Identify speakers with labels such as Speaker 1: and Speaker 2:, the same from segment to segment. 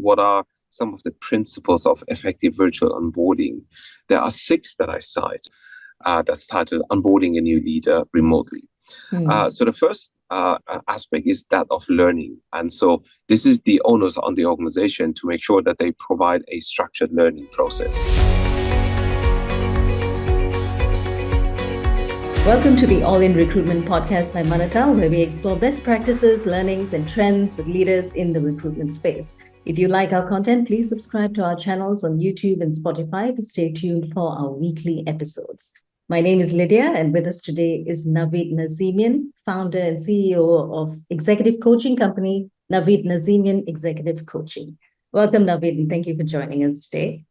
Speaker 1: what are some of the principles of effective virtual onboarding, there are 6 that I cite. That's titled Onboarding a New Leader Remotely. So the first aspect is that of learning. And so this is the onus on the organization to make sure that they provide a structured learning process.
Speaker 2: Welcome to the All in Recruitment podcast by Manatal, where we explore best practices, learnings, and trends with leaders in the recruitment space. If you like our content, please subscribe to our channels on YouTube and Spotify to stay tuned for our weekly episodes. My name is Lydia, and with us today is Navid Nazemian, founder and CEO of executive coaching company, Navid Nazemian Executive Coaching. Welcome, Navid, and thank you for joining us today.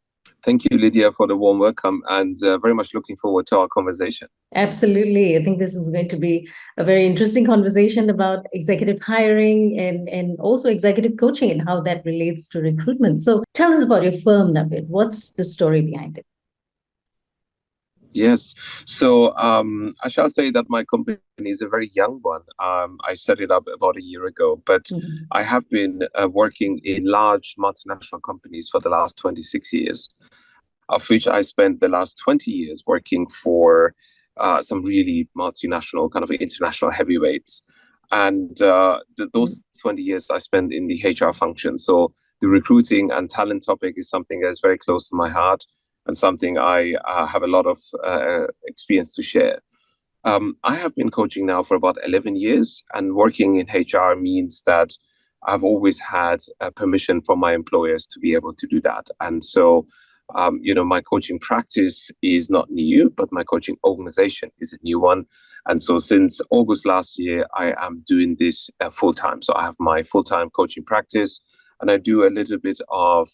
Speaker 1: Thank you, Lydia, for the warm welcome, and very much looking forward to our conversation.
Speaker 2: Absolutely. I think this is going to be a very interesting conversation about executive hiring and also executive coaching and how that relates to recruitment. So tell us about your firm, Navid. What's the story behind it?
Speaker 1: Yes. So I shall say that my company is a very young one. I set it up about a year ago, but I have been working in large multinational companies for the last 26 years, of which I spent the last 20 years working for some really multinational kind of international heavyweights. And those 20 years I spent in the HR function. So the recruiting and talent topic is something that's very close to my heart, and something I have a lot of experience to share. I have been coaching now for about 11 years, and working in HR means that I've always had permission from my employers to be able to do that. And so, my coaching practice is not new, but my coaching organization is a new one. And so since August last year, I am doing this full-time. So I have my full-time coaching practice, and I do a little bit of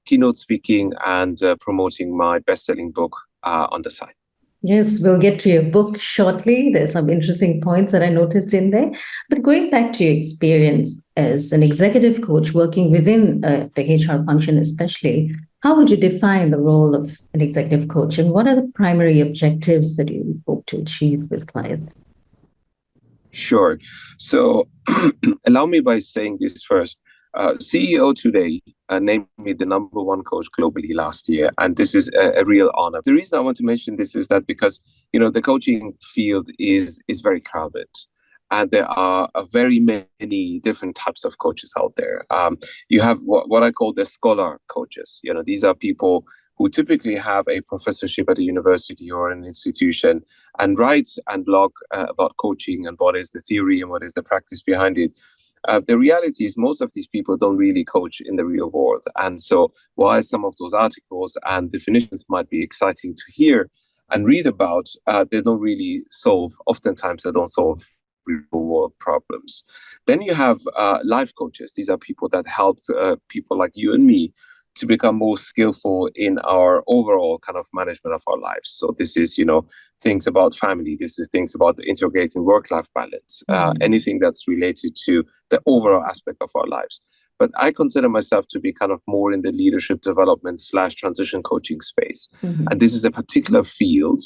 Speaker 1: keynote speaking and promoting my best-selling book on the side.
Speaker 2: Yes, we'll get to your book shortly. There's some interesting points that I noticed in there. But going back to your experience as an executive coach working within the HR function especially, how would you define the role of an executive coach, and what are the primary objectives that you hope to achieve with clients?
Speaker 1: Sure. So allow me by saying this first. CEO Today named me the #1 coach globally last year, and this is a real honor. The reason I want to mention this is that because the coaching field is very crowded, and there are very many different types of coaches out there. You have what I call the scholar coaches. These are people who typically have a professorship at a university or an institution and write and blog about coaching and what is the theory and what is the practice behind it. The reality is most of these people don't really coach in the real world. And so while some of those articles and definitions might be exciting to hear and read about, they don't really oftentimes they don't solve real world problems. Then you have life coaches. These are people that help people like you and me to become more skillful in our overall kind of management of our lives. So this is, things about family. This is things about integrating work-life balance, anything that's related to the overall aspect of our lives. But I consider myself to be kind of more in the leadership development / transition coaching space. And this is a particular field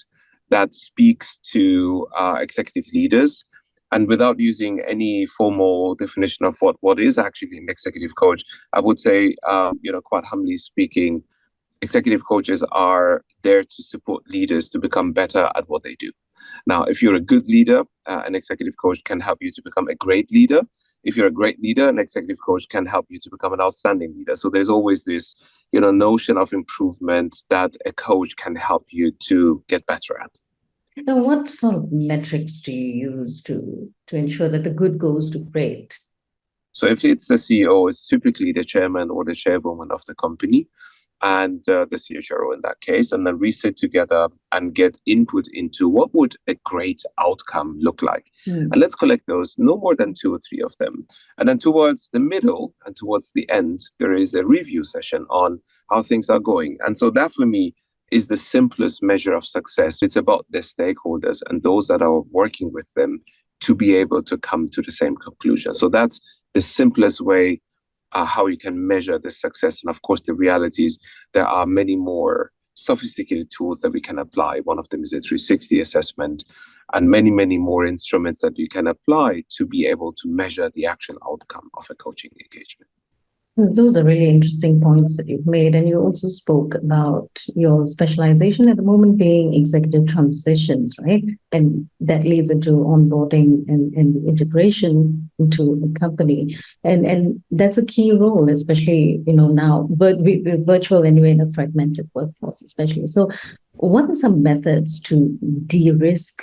Speaker 1: that speaks to executive leaders. And without using any formal definition of what is actually an executive coach, I would say, quite humbly speaking, executive coaches are there to support leaders to become better at what they do. Now, if you're a good leader, an executive coach can help you to become a great leader. If you're a great leader, an executive coach can help you to become an outstanding leader. So there's always this, notion of improvement that a coach can help you to get better at.
Speaker 2: Now, what sort of metrics do you use to ensure that the good goes to great?
Speaker 1: So if it's the CEO, it's typically the chairman or the chairwoman of the company and the CHRO in that case. And then we sit together and get input into what would a great outcome look like. And let's collect those, no more than 2 or 3 of them. And then towards the middle and towards the end, there is a review session on how things are going. And so that for me is the simplest measure of success. It's about the stakeholders and those that are working with them to be able to come to the same conclusion. So that's the simplest way how you can measure the success. And of course, the reality is there are many more sophisticated tools that we can apply. One of them is a 360 assessment and many, many more instruments that you can apply to be able to measure the actual outcome of a coaching engagement.
Speaker 2: Those are really interesting points that you've made. And you also spoke about your specialization at the moment being executive transitions, right? And that leads into onboarding and the integration into the company. And that's a key role, especially, now virtual anyway in a fragmented workforce, especially. So what are some methods to de-risk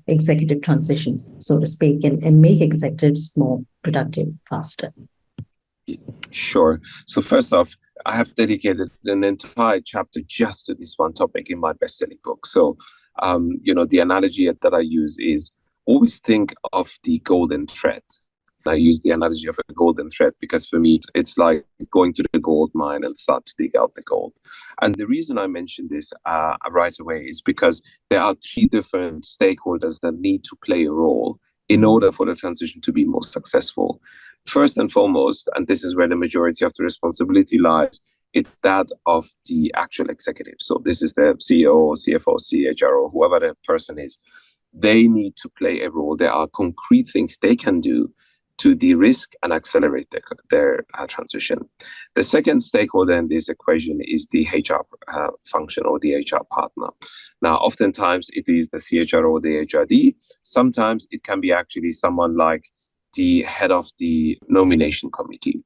Speaker 2: executive transitions, so to speak, and make executives more productive faster?
Speaker 1: Sure. So first off, I have dedicated an entire chapter just to this one topic in my best-selling book. So, the analogy that I use is always think of the golden thread. I use the analogy of a golden thread because for me, it's like going to the gold mine and start to dig out the gold. And the reason I mention this right away is because there are three different stakeholders that need to play a role in order for the transition to be more successful. First and foremost, and this is where the majority of the responsibility lies, it's that of the actual executive. So this is the CEO, CFO, CHRO, whoever the person is. They need to play a role. There are concrete things they can do to de-risk and accelerate their transition. The second stakeholder in this equation is the HR function or the HR partner. Now, oftentimes it is the CHRO or the HRD. Sometimes it can be actually someone like the head of the nomination committee.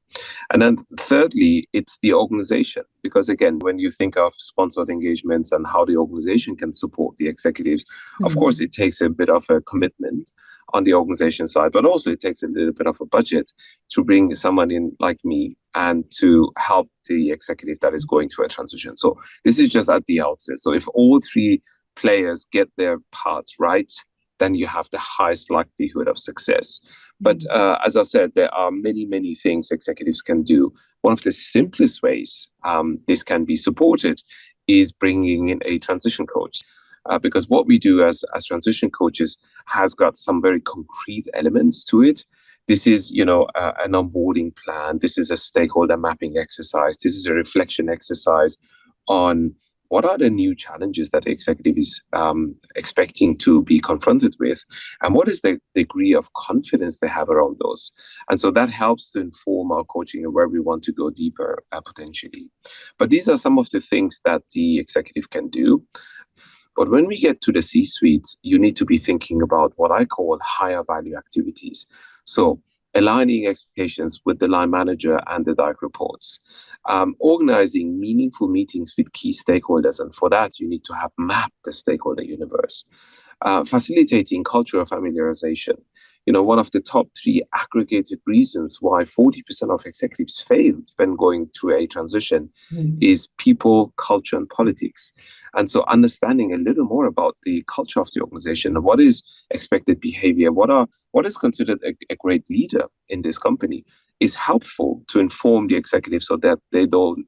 Speaker 1: And then thirdly, it's the organization. Because again, when you think of sponsored engagements and how the organization can support the executives, of course, it takes a bit of a commitment on the organization side, but also it takes a little bit of a budget to bring someone in like me and to help the executive that is going through a transition. So this is just at the outset. So if all three players get their parts right, then you have the highest likelihood of success. But as I said, there are many, many things executives can do. One of the simplest ways this can be supported is bringing in a transition coach. Because what we do as transition coaches has got some very concrete elements to it. This is, an onboarding plan. This is a stakeholder mapping exercise. This is a reflection exercise on what are the new challenges that the executive is expecting to be confronted with, and what is the degree of confidence they have around those. And so that helps to inform our coaching and where we want to go deeper potentially. But these are some of the things that the executive can do. But when we get to the C-suite, you need to be thinking about what I call higher value activities. So aligning expectations with the line manager and the direct reports, organizing meaningful meetings with key stakeholders. And for that, you need to have mapped the stakeholder universe, facilitating cultural familiarization. One of the top three aggregated reasons why 40% of executives failed when going through a transition is people, culture, and politics. And so understanding a little more about the culture of the organization, what is expected behavior, what is considered a great leader in this company is helpful to inform the executives so that they don't,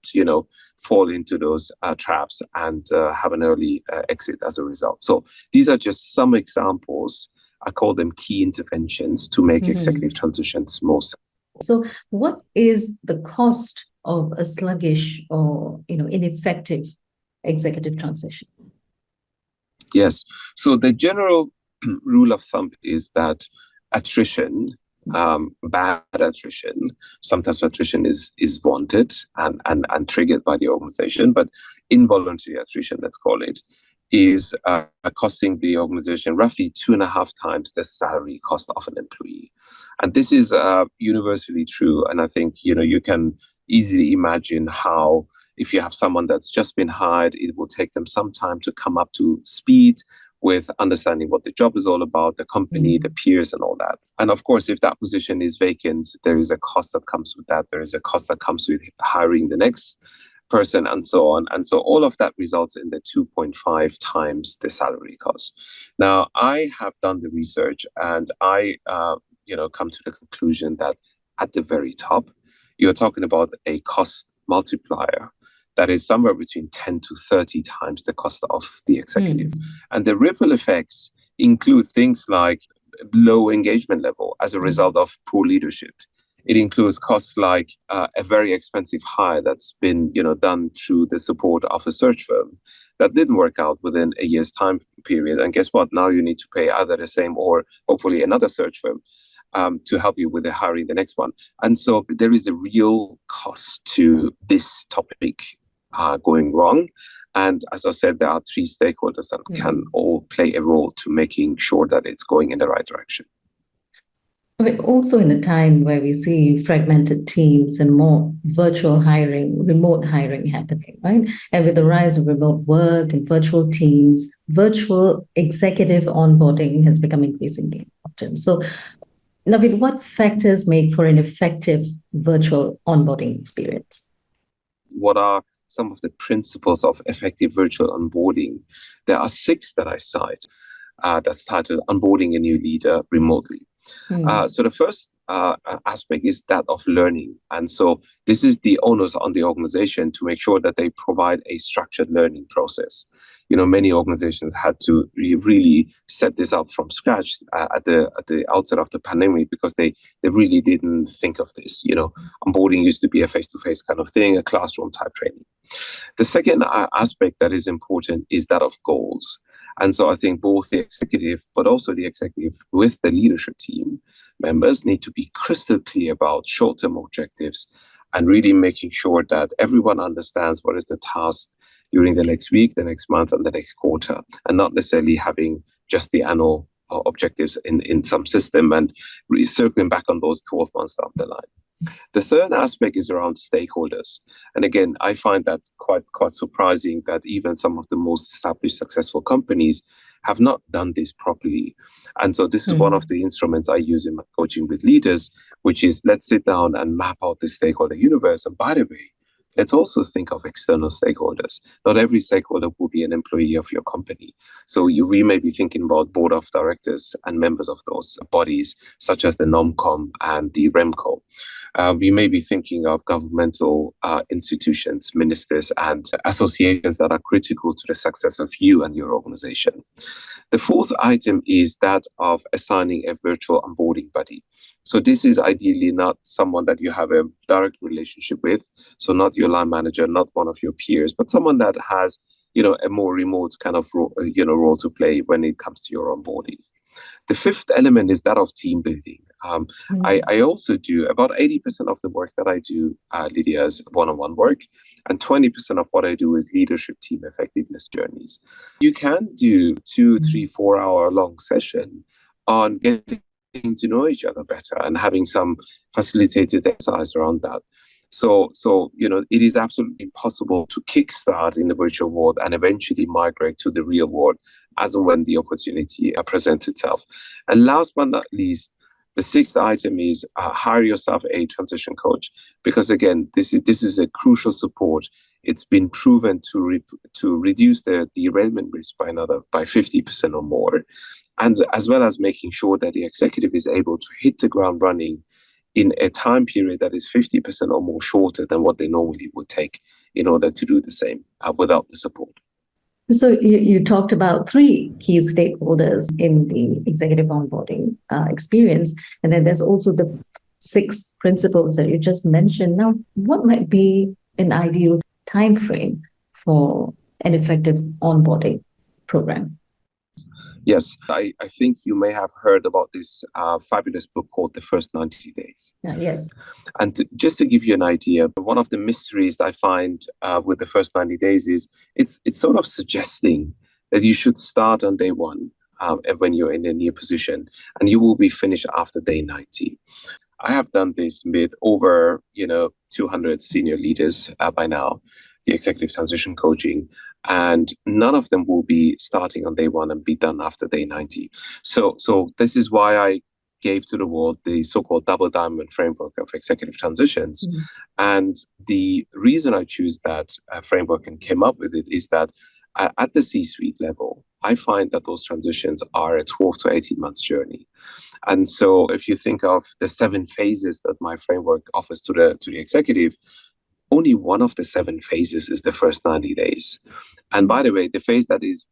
Speaker 1: fall into those traps and have an early exit as a result. So these are just some examples. I call them key interventions to make executive transitions more successful.
Speaker 2: So what is the cost of a sluggish or ineffective executive transition?
Speaker 1: Yes. So the general rule of thumb is that attrition, bad attrition, sometimes attrition is wanted and triggered by the organization, but involuntary attrition, let's call it, is costing the organization roughly 2.5 times the salary cost of an employee. And this is universally true. And I think, you can easily imagine how if you have someone that's just been hired, it will take them some time to come up to speed with understanding what the job is all about, the company, the peers, and all that. And of course, if that position is vacant, there is a cost that comes with that. There is a cost that comes with hiring the next person and so on. And so all of that results in the 2.5 times the salary cost. Now, I have done the research and I, come to the conclusion that at the very top, you're talking about a cost multiplier that is somewhere between 10 to 30 times the cost of the executive. And the ripple effects include things like low engagement level as a result of poor leadership. It includes costs like a very expensive hire that's been, done through the support of a search firm that didn't work out within a year's time period. And guess what? Now you need to pay either the same or hopefully another search firm. to help you with the hiring the next one. And so there is a real cost to this topic going wrong. And as I said, there are three stakeholders that can all play a role to making sure that it's going in the right direction.
Speaker 2: Okay, also in a time where we see fragmented teams and more virtual hiring, remote hiring happening, right? And with the rise of remote work and virtual teams, virtual executive onboarding has become increasingly important. So, Navid, what factors make for an effective virtual onboarding experience?
Speaker 1: What are some of the principles of effective virtual onboarding? There are 6 that I cite that's titled Onboarding a New Leader Remotely. So the first aspect is that of learning. And so this is the onus on the organization to make sure that they provide a structured learning process. Many organizations had to really set this up from scratch at the outset of the pandemic because they really didn't think of this. Onboarding used to be a face-to-face kind of thing, a classroom type training. The second aspect that is important is that of goals. And so I think both the executive, but also the executive with the leadership team members need to be crystal clear about short-term objectives and really making sure that everyone understands what is the task during the next week, the next month, and the next quarter, and not necessarily having just the annual objectives in some system and circling back on those 12 months down the line. The third aspect is around stakeholders. And again, I find that quite surprising that even some of the most established successful companies have not done this properly. And so this is one of the instruments I use in my coaching with leaders, which is let's sit down and map out the stakeholder universe. And by the way, let's also think of external stakeholders. Not every stakeholder will be an employee of your company. So we may be thinking about board of directors and members of those bodies, such as the NOMCOM and the REMCO. We may be thinking of governmental institutions, ministers, and associations that are critical to the success of you and your organization. The fourth item is that of assigning a virtual onboarding buddy. So this is ideally not someone that you have a direct relationship with, so not your line manager, not one of your peers, but someone that has, a more remote kind of role to play when it comes to your onboarding. The fifth element is that of team building. I also do about 80% of the work that I do, Lydia, is one-on-one work, and 20% of what I do is leadership team effectiveness journeys. You can do 2, 3, 4 hour long session on getting to know each other better and having some facilitated exercise around that. So it is absolutely possible to kickstart in the virtual world and eventually migrate to the real world as and when the opportunity presents itself. And last but not least, the sixth item is hire yourself a transition coach, because again, this is a crucial support. It's been proven to reduce the derailment risk by 50% or more, and as well as making sure that the executive is able to hit the ground running in a time period that is 50% or more shorter than what they normally would take in order to do the same without the support.
Speaker 2: So you talked about 3 key stakeholders in the executive onboarding experience, and then there's also the 6 principles that you just mentioned. Now, what might be an ideal time frame for an effective onboarding program?
Speaker 1: Yes, I think you may have heard about this fabulous book called The First 90 Days.
Speaker 2: Yes.
Speaker 1: And just to give you an idea, one of the mysteries I find with The First 90 Days is it's sort of suggesting that you should start on day 1 when you're in a new position, and you will be finished after day 90. I have done this with over 200 senior leaders by now, the executive transition coaching, and none of them will be starting on day 1 and be done after day 90. So this is why I gave to the world the so-called double diamond framework of executive transitions. And the reason I choose that framework and came up with it is that at the C-suite level, I find that those transitions are a 12 to 18 months journey. And so if you think of the 7 phases that my framework offers to the executive, only one of the 7 phases is the first 90 days. And by the way, the phase that is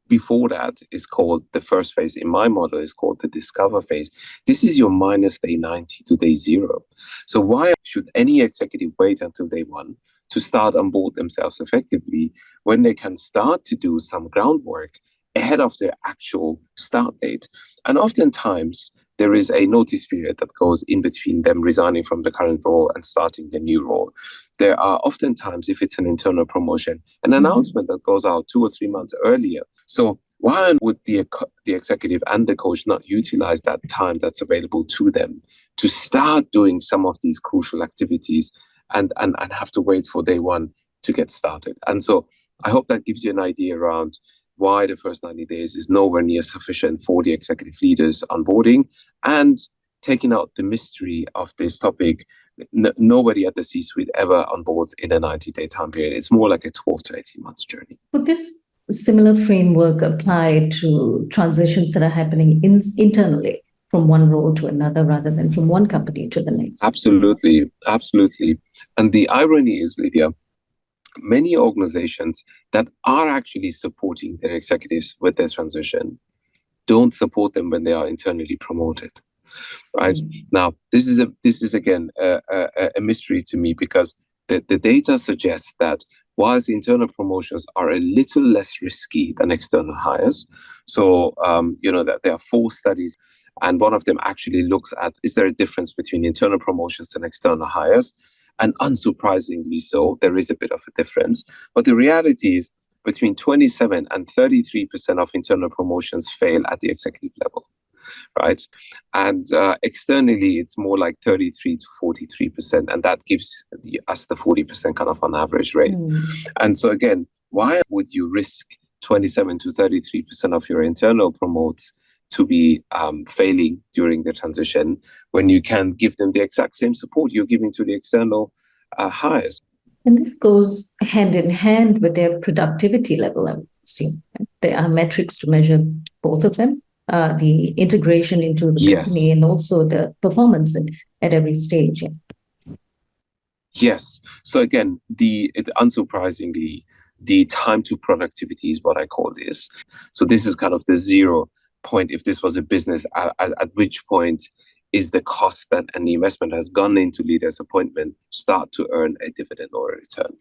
Speaker 1: before that is called, the first phase in my model is called the discover phase. This is your minus day 90 to day 0. So why should any executive wait until day 1 to start on board themselves effectively when they can start to do some groundwork ahead of their actual start date? And oftentimes, there is a notice period that goes in between them resigning from the current role and starting the new role. There are oftentimes, if it's an internal promotion, an announcement that goes out 2 or 3 months earlier. So why would the executive and the coach not utilize that time that's available to them to start doing some of these crucial activities and have to wait for day one to get started? And so I hope that gives you an idea around why the first 90 days is nowhere near sufficient for the executive leaders onboarding and taking out the mystery of this topic. Nobody at the C-suite ever onboards in a 90-day time period. It's more like a 12 to 18 months journey.
Speaker 2: Would this similar framework apply to transitions that are happening internally from one role to another rather than from one company to the next?
Speaker 1: Absolutely. And the irony is, Lydia, many organizations that are actually supporting their executives with their transition don't support them when they are internally promoted. Right. Now, this is again a mystery to me, because the data suggests that whilst internal promotions are a little less risky than external hires, so that there are 4 studies, and one of them actually looks at, is there a difference between internal promotions and external hires? And unsurprisingly so, there is a bit of a difference. But the reality is between 27 and 33% of internal promotions fail at the executive level, right? And externally, it's more like 33 to 43%, and that gives us the 40% kind of on average rate. And so again, why would you risk 27 to 33% of your internal promotes to be failing during the transition when you can give them the exact same support you're giving to the external hires?
Speaker 2: And this goes hand in hand with their productivity level, I would assume. There are metrics to measure both of them, the integration into the company and also the performance at every stage.
Speaker 1: Yes. So again, unsurprisingly, the time to productivity is what I call this. So this is kind of the 0 point. If this was a business, at which point is the cost that and the investment has gone into leaders' appointment start to earn a dividend or a return.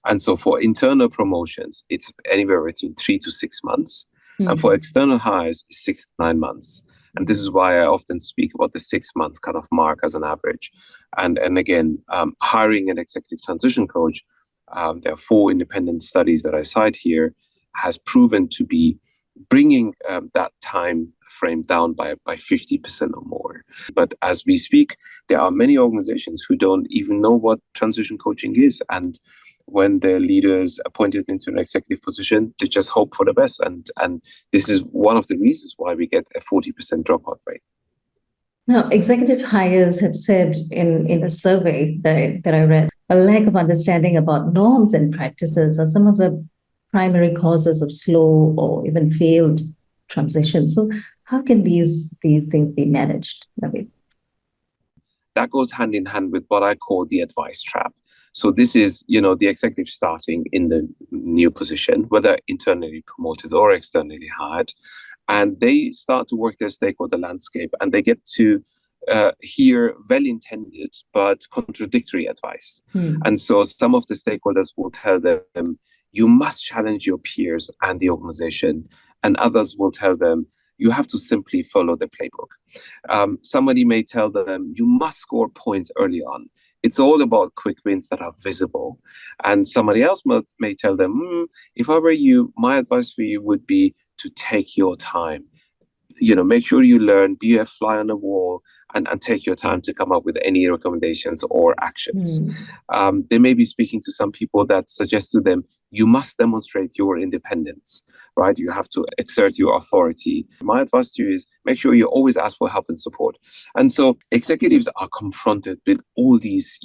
Speaker 1: And so for internal promotions, it's anywhere between 3 to 6 months. And for external hires, 6 to 9 months. And this is why I often speak about the 6 months kind of mark as an average. And again, hiring an executive transition coach, there are 4 independent studies that I cite here, has proven to be bringing that time frame down by 50% or more. But as we speak, there are many organizations who don't even know what transition coaching is. And when their leaders appointed into an executive position, they just hope for the best. And this is one of the reasons why we get a 40% dropout rate.
Speaker 2: Now, executive hires have said in a survey that I read, a lack of understanding about norms and practices are some of the primary causes of slow or even failed transition. So how can these things be managed, Navid?
Speaker 1: That goes hand in hand with what I call the advice trap. So this is, the executive starting in the new position, whether internally promoted or externally hired, and they start to work their stakeholder landscape, and they get to hear well-intended but contradictory advice. And so some of the stakeholders will tell them, you must challenge your peers and the organization, and others will tell them, you have to simply follow the playbook. Somebody may tell them, you must score points early on. It's all about quick wins that are visible. And somebody else may tell them, if I were you, my advice for you would be to take your time. Make sure you learn, be a fly on the wall, and take your time to come up with any recommendations or actions. They may be speaking to some people that suggest to them, you must demonstrate your independence, right? You have to exert your authority. My advice to you is make sure you always ask for help and support. And so executives are confronted with all these,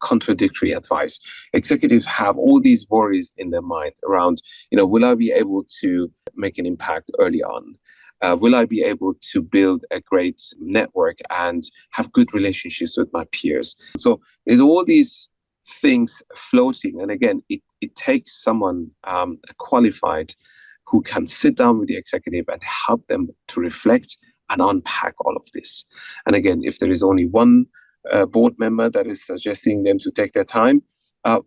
Speaker 1: contradictory advice. Executives have all these worries in their mind around, will I be able to make an impact early on? Will I be able to build a great network and have good relationships with my peers? So there's all these things floating. And again, it takes someone qualified who can sit down with the executive and help them to reflect and unpack all of this. And again, if there is only one board member that is suggesting them to take their time,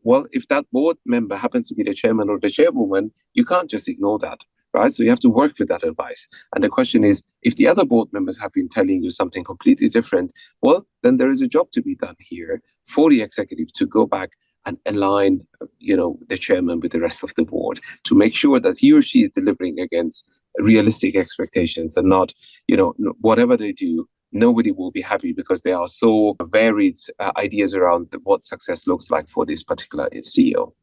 Speaker 1: well, if that board member happens to be the chairman or the chairwoman, you can't just ignore that. right? So you have to work with that advice. And the question is, if the other board members have been telling you something completely different, well, then there is a job to be done here for the executive to go back and align, the chairman with the rest of the board to make sure that he or she is delivering against realistic expectations and not, whatever they do, nobody will be happy because there are so varied ideas around what success looks like for this particular CEO.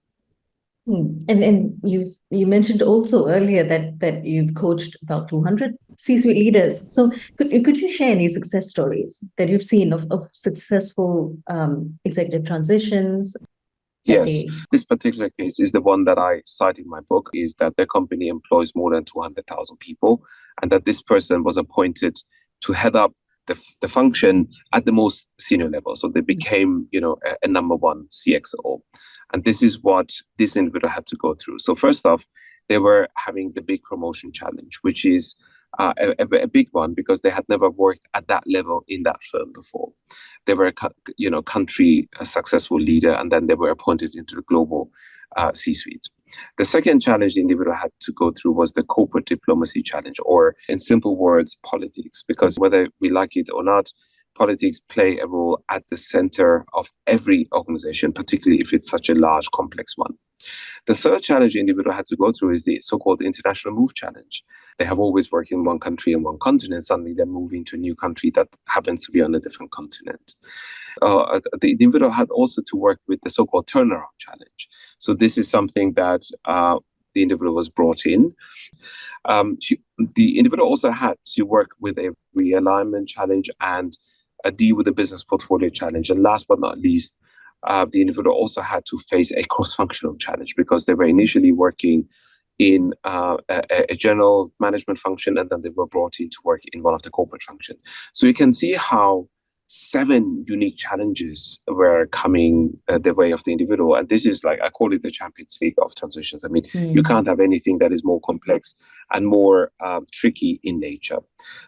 Speaker 2: And you mentioned also earlier that you've coached about 200 C-suite leaders. So could you share any success stories that you've seen of successful executive transitions?
Speaker 1: Yes, this particular case is the one that I cite in my book, is that the company employs more than 200,000 people, and that this person was appointed to head up the function at the most senior level. So they became, a number one CXO. And this is what this individual had to go through. So first off, they were having the big promotion challenge, which is a big one because they had never worked at that level in that firm before. They were a country successful leader, and then they were appointed into the global C-suite. The second challenge the individual had to go through was the corporate diplomacy challenge, or in simple words, politics, because whether we like it or not, politics play a role at the center of every organization, particularly if it's such a large, complex one. The third challenge the individual had to go through is the so-called international move challenge. They have always worked in one country and one continent. Suddenly they're moving to a new country that happens to be on a different continent. The individual had also to work with the so-called turnaround challenge. So this is something that the individual was brought in. The individual also had to work with a realignment challenge and deal with the business portfolio challenge. And last but not least, the individual also had to face a cross-functional challenge because they were initially working in a general management function, and then they were brought in to work in one of the corporate functions. So you can see how 7 unique challenges were coming the way of the individual. And this is like, I call it the Champions League of transitions. I mean, you can't have anything that is more complex and more tricky in nature.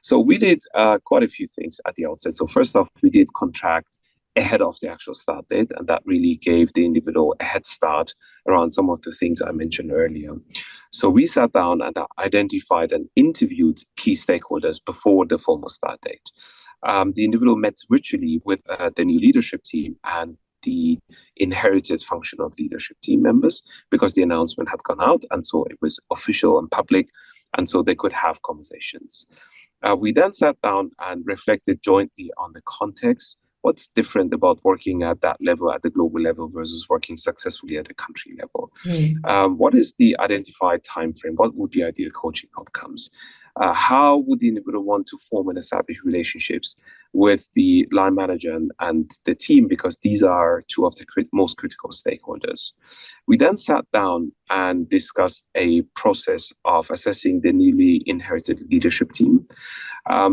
Speaker 1: So we did quite a few things at the outset. So first off, we did contract ahead of the actual start date, and that really gave the individual a head start around some of the things I mentioned earlier. So we sat down and identified and interviewed key stakeholders before the formal start date. The individual met virtually with the new leadership team and the inherited functional leadership team members because the announcement had gone out, and so it was official and public, and so they could have conversations. We then sat down and reflected jointly on the context. What's different about working at that level, at the global level, versus working successfully at the country level? What is the identified time frame? What would be ideal coaching outcomes? How would the individual want to form and establish relationships with the line manager and the team? Because these are 2 of the most critical stakeholders. We then sat down and discussed a process of assessing the newly inherited leadership team.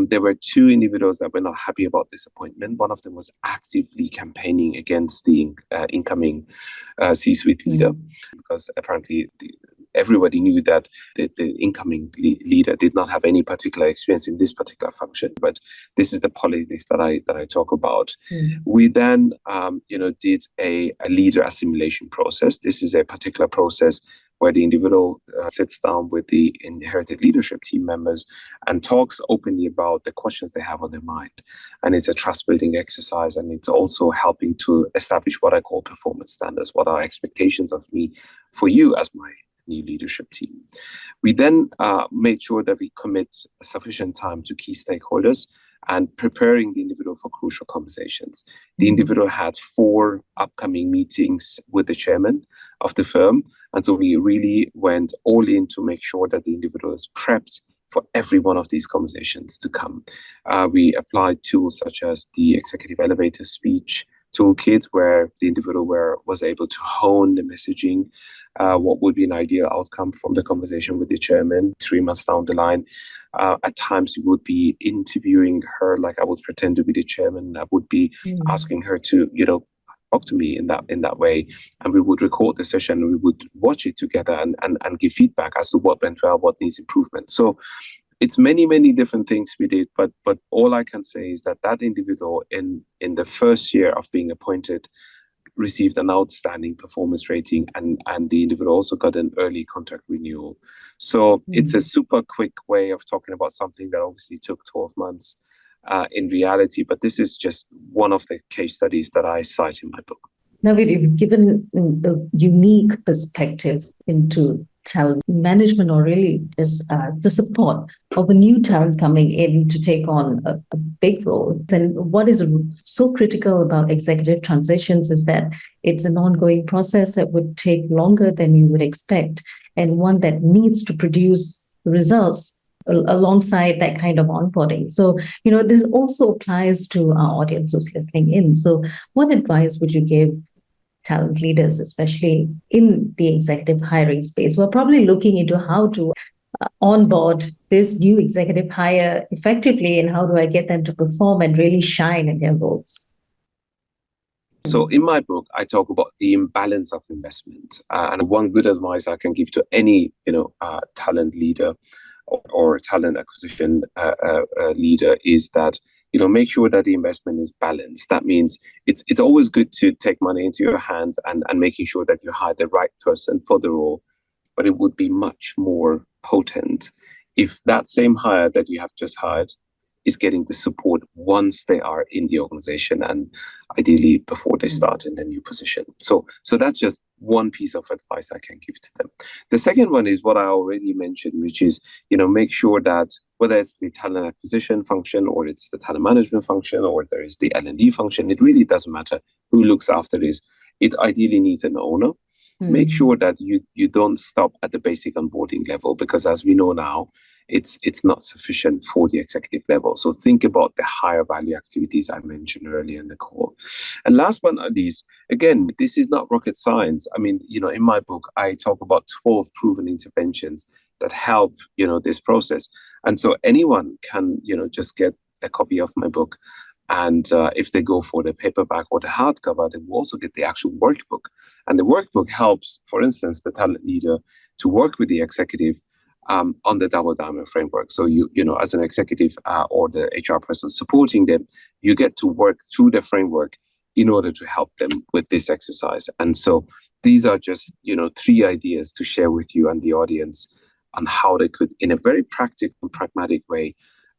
Speaker 1: There were 2 individuals that were not happy about this appointment. One of them was actively campaigning against the incoming C-suite leader because apparently everybody knew that the incoming leader did not have any particular experience in this particular function. But this is the politics that I talk about. We then, did a leader assimilation process. This is a particular process where the individual sits down with the inherited leadership team members and talks openly about the questions they have on their mind. And it's a trust-building exercise, and it's also helping to establish what I call performance standards. What are expectations of me for you as my new leadership team? We then made sure that we commit sufficient time to key stakeholders and preparing the individual for crucial conversations. The individual had 4 upcoming meetings with the chairman of the firm. And so we really went all in to make sure that the individual is prepped for every one of these conversations to come. We applied tools such as the executive elevator speech toolkit, where the individual was able to hone the messaging, what would be an ideal outcome from the conversation with the chairman 3 months down the line. At times, we would be interviewing her like I would pretend to be the chairman. I would be asking her to, talk to me in that way. And we would record the session and we would watch it together and give feedback as to what went well, what needs improvement. So it's many, many different things we did, but all I can say is that individual in the first year of being appointed received an outstanding performance rating, and the individual also got an early contract renewal. So it's a super quick way of talking about something that obviously took 12 months in reality, but this is just one of the case studies that I cite in my book.
Speaker 2: Navid, you've given a unique perspective into talent management, or really just the support of a new talent coming in to take on a big role. And what is so critical about executive transitions is that it's an ongoing process that would take longer than you would expect, and one that needs to produce results alongside that kind of onboarding. So, this also applies to our audience who's listening in. So what advice would you give talent leaders, especially in the executive hiring space, who are probably looking into how to onboard this new executive hire effectively, and how do I get them to perform and really shine in their roles?
Speaker 1: So in my book, I talk about the imbalance of investment. And one good advice I can give to any, talent leader or talent acquisition leader is that, make sure that the investment is balanced. That means it's always good to take money into your hands and making sure that you hire the right person for the role. But it would be much more potent if that same hire that you have just hired is getting the support once they are in the organization, and ideally before they start in a new position. So that's just one piece of advice I can give to them. The second one is what I already mentioned, which is, make sure that whether it's the talent acquisition function, or it's the talent management function, or there is the L&D function, it really doesn't matter who looks after this. It ideally needs an owner. Make sure that you don't stop at the basic onboarding level, because as we know now, it's not sufficient for the executive level. So think about the higher value activities I mentioned earlier in the call. And last but not least, again, this is not rocket science. I mean, in my book, I talk about 12 proven interventions that help, this process. And so anyone can, just get a copy of my book. And if they go for the paperback or the hardcover, they will also get the actual workbook. And the workbook helps, for instance, the talent leader to work with the executive on the double diamond framework. So as an executive or the HR person supporting them, you get to work through the framework in order to help them with this exercise. And so these are just 3 ideas to share with you and the audience on how they could, in a very practical, pragmatic way,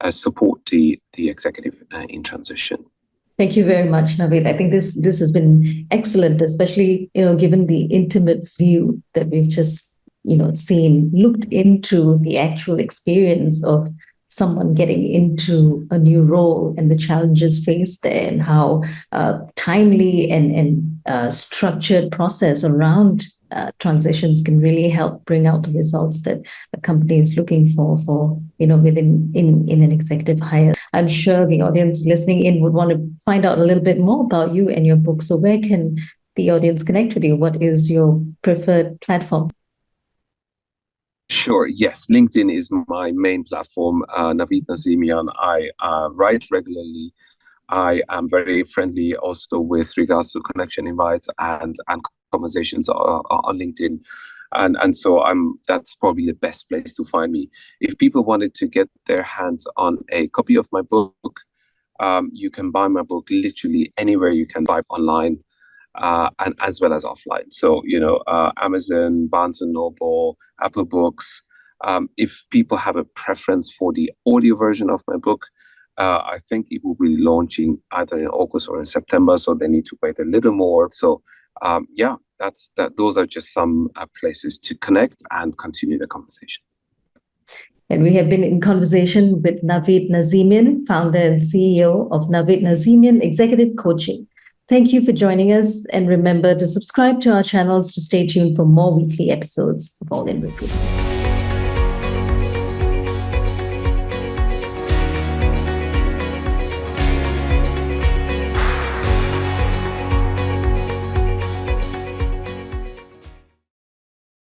Speaker 1: support the executive in transition.
Speaker 2: Thank you very much, Navid. I think this has been excellent, especially given the intimate view that we've just seen, looked into the actual experience of someone getting into a new role and the challenges faced there, and how timely and structured process around transitions can really help bring out the results that a company is looking for within in an executive hire. I'm sure the audience listening in would want to find out a little bit more about you and your book. So where can the audience connect with you? What is your preferred platform?
Speaker 1: Sure. Yes. LinkedIn is my main platform. Navid Nazemian. I write regularly. I am very friendly also with regards to connection invites and conversations on LinkedIn. And so that's probably the best place to find me. If people wanted to get their hands on a copy of my book, you can buy my book literally anywhere you can buy online, and as well as offline. So, Amazon, Barnes & Noble, Apple Books. If people have a preference for the audio version of my book, I think it will be launching either in August or in September, so they need to wait a little more. So, those are just some places to connect and continue the conversation.
Speaker 2: And we have been in conversation with Navid Nazemian, founder and CEO of Navid Nazemian Executive Coaching. Thank you for joining us, and remember to subscribe to our channels to stay tuned for more weekly episodes of All in Recruitment.